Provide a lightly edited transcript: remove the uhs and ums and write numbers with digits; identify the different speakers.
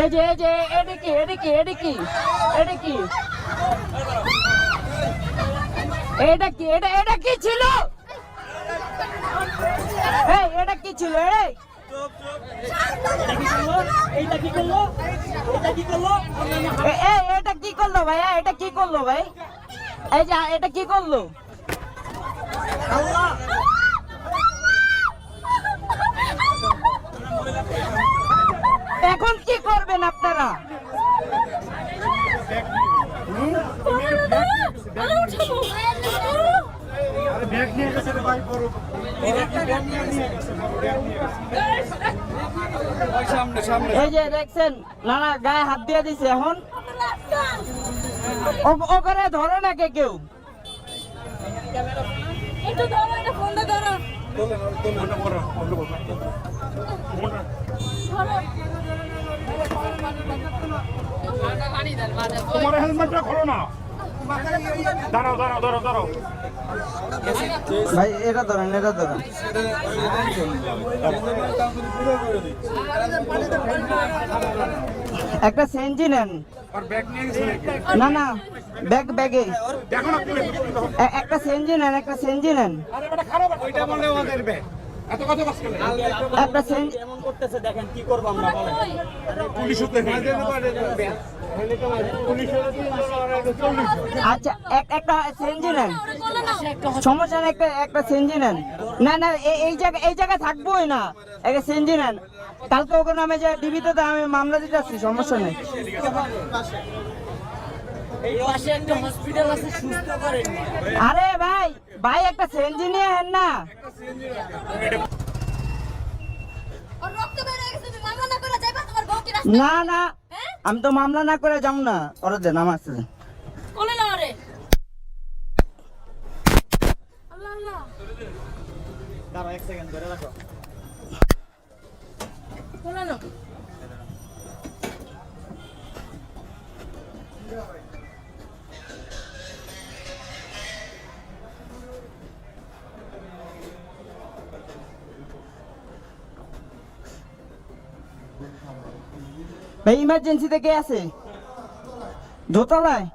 Speaker 1: এই যে এটা কি এটা কি এটা কি ছিল? এই এটা কি ছিল? এটা কি করলো ভাইয়া? এটা কি করলো ভাই? এই যে এটা কি করলো? এখন কি করবেন আপনারা? এই যে দেখছেন নানা গায়ে হাত দিয়ে দিছে। এখন ওখানে ধরে না কেউ।
Speaker 2: তোমার হেলমেটটা খোলো না। দাঁড়াও।
Speaker 1: ভাই এটা ধরেন। একটা সেনজি নেন। না ব্যাগে একটা সেনজি নেন। একটা সেনজি নেন। একটা সেনজি এমন করতেছে, দেখেন কি করব আমরা। আচ্ছা একটা সেনজি নেন, সমস্যা নেই। একটা সেনজি নেন। না এই জায়গায় থাকবোই না। একটা সেনজি নেন। কালকে ওকে নামে যে ডিবিতে আমি মামলা দিতে আসছি, সমস্যা নেই। আরে ভাই একটা সেনজি নিয়ে হেন না। না আমি তো মামলা না করে যাম না। ওরা দেন আমার এক সেকেন্ড ধরে রাখো। ভাই ইমার্জেন্সিতে কে আছে? দোতলায়।